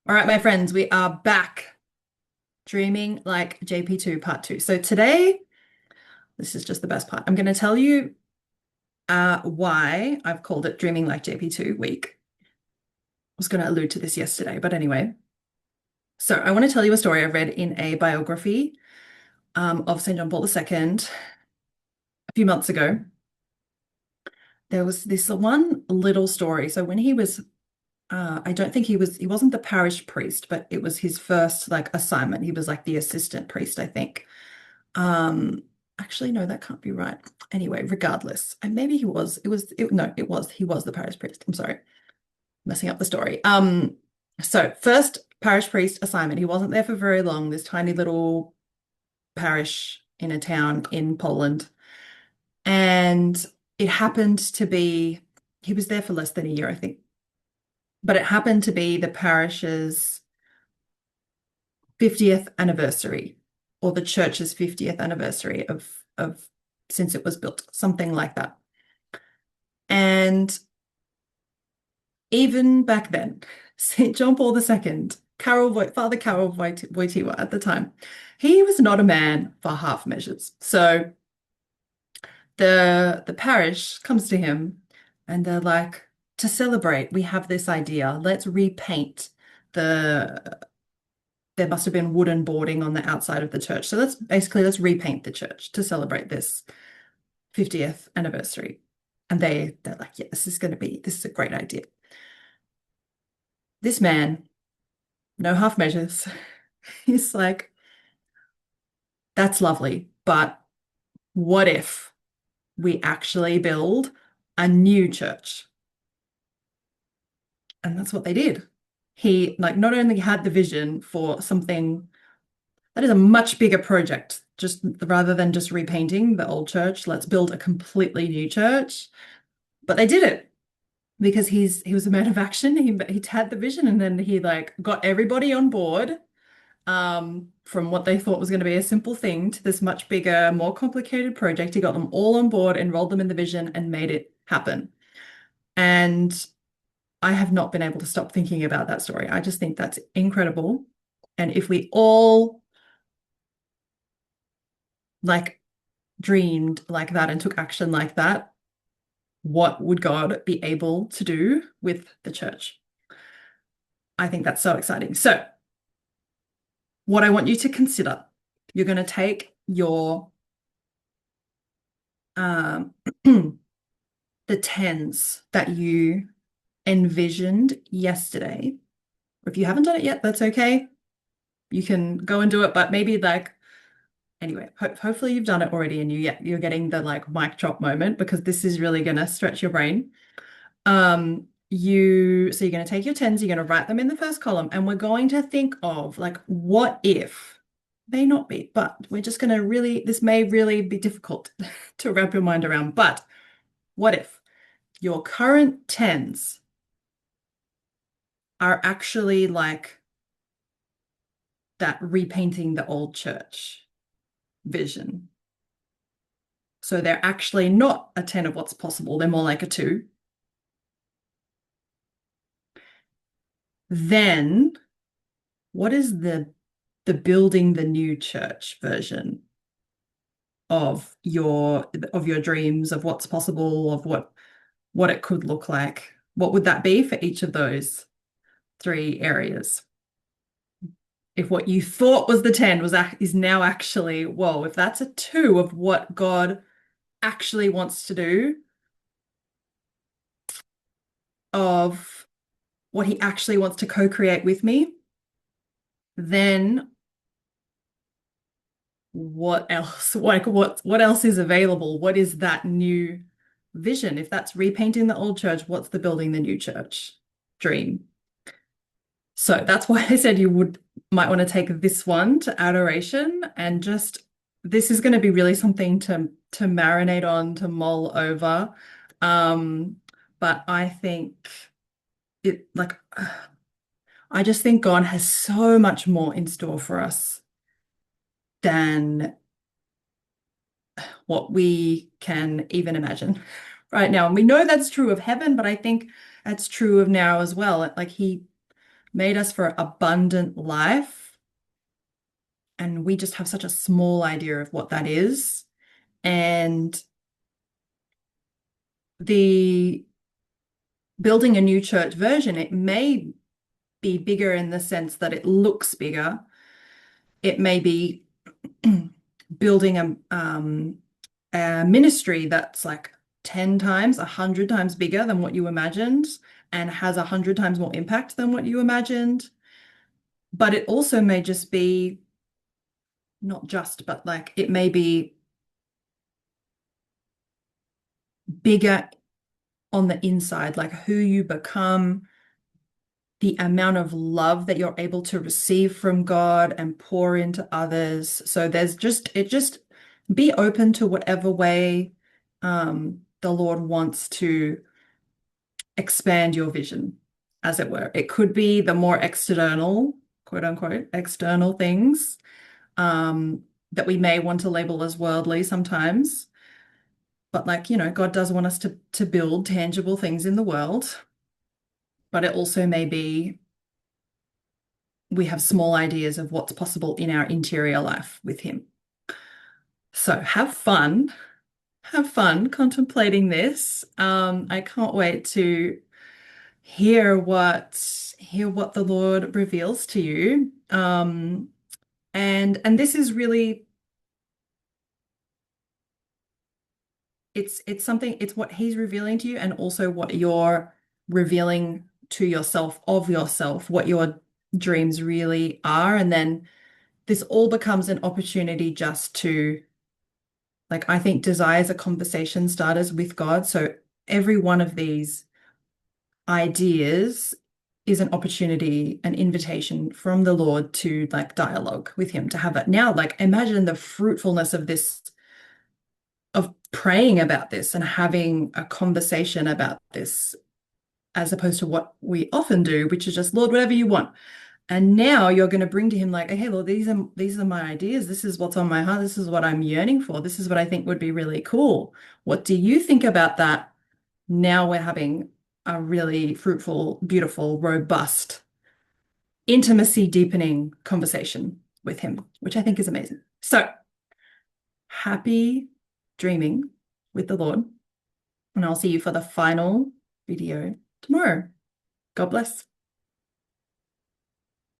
All right, my friends, we are back dreaming like JP2 part two. So today, this is just the best part. I'm going to tell you why I've called it Dreaming Like JP2 week. I was going to allude to this yesterday, but anyway. So I want to tell you a story I read in a biography of St. John Paul II a few months ago. There was this one little story. So when he was, I don't think he wasn't the parish priest, but it was his first like assignment. He was like the assistant priest, I think. Um, Actually, no, that can't be right. Anyway, regardless, and maybe he was the parish priest. I'm sorry, messing up the story. So first parish priest assignment. He wasn't there for very long, this tiny little parish in a town in Poland. And it happened to be, he was there for less than a year, I think. But it happened to be the parish's 50th anniversary or the church's 50th anniversary of since it was built, something like that. And even back then, St. John Paul II, Father Karol Wojtyła at the time, he was not a man for half measures. So the parish comes to him and they're like, to celebrate, we have this idea. Let's repaint the there must have been wooden boarding on the outside of the church. So let's repaint the church to celebrate this 50th anniversary. And they're like, yeah, this is a great idea. This man, no half measures, he's like, that's lovely, but what if we actually build a new church? And that's what they did. He like not only had the vision for something that is a much bigger project, just rather than just repainting the old church, let's build a completely new church. But they did it because he was a man of action. He had the vision and then he like got everybody on board from what they thought was going to be a simple thing to this much bigger, more complicated project. He got them all on board, enrolled them in the vision, and made it happen. And I have not been able to stop thinking about that story. I just think that's incredible. And if we all like dreamed like that and took action like that, what would God be able to do with the church? I think that's so exciting. So, what I want you to consider, you're going to take your um, the tens that you envisioned yesterday. If you haven't done it yet, that's okay. You can go and do it, but maybe like anyway, hopefully you've done it already and you're getting the like mic drop moment because this is really going to stretch your brain. You're going to take your tens, you're going to write them in the first column, and we're going to think of like what if, may not be, but we're just going to really, this may really be difficult to wrap your mind around, but what if your current tens are actually like that repainting the old church vision? So they're actually not a 10 of what's possible, they're more like a 2. Then what is the building the new church version of your dreams, of what's possible, of what it could look like? What would that be for each of those 3 areas? If what you thought was the 10 is now actually, whoa, if that's a 2 of what God actually wants to do, of what he actually wants to co-create with me, then what else? Like what else is available? What is that new vision? If that's repainting the old church, what's the building the new church dream? So that's why I said you might want to take this one to adoration and just this is going to be really something to marinate on, to mull over. But I think it like I just think God has so much more in store for us than what we can even imagine right now. And we know that's true of heaven, but I think that's true of now as well. Like made us for abundant life. And we just have such a small idea of what that is. And the building a new church version, it may be bigger in the sense that it looks bigger. It may be building a ministry that's like 10 times, 100 times bigger than what you imagined and has 100 times more impact than what you imagined. But it also may just be not just, but like it may be bigger on the inside, like who you become, the amount of love that you're able to receive from God and pour into others. So just be open to whatever way the Lord wants to expand your vision, as it were. It could be the more external, quote unquote, external things that we may want to label as worldly sometimes. But like, God does want us to build tangible things in the world, but it also may be we have small ideas of what's possible in our interior life with him. So have fun contemplating this. I can't wait to hear what the Lord reveals to you. And this is really it's something, it's what he's revealing to you and also what you're revealing to yourself of yourself, what your dreams really are. And then this all becomes an opportunity just to, like, I think desires are conversation starters with God. So every one of these ideas is an opportunity, an invitation from the Lord to like dialogue with him, to have it. Now, like, imagine the fruitfulness of this, of praying about this and having a conversation about this, as opposed to what we often do, which is just, Lord, whatever you want. And now you're going to bring to him like, hey, Lord, these are my ideas. This is what's on my heart. This is what I'm yearning for. This is what I think would be really cool. What do you think about that? Now we're having a really fruitful, beautiful, robust, intimacy deepening conversation with him, which I think is amazing. So happy dreaming with the Lord. And I'll see you for the final video tomorrow. God bless.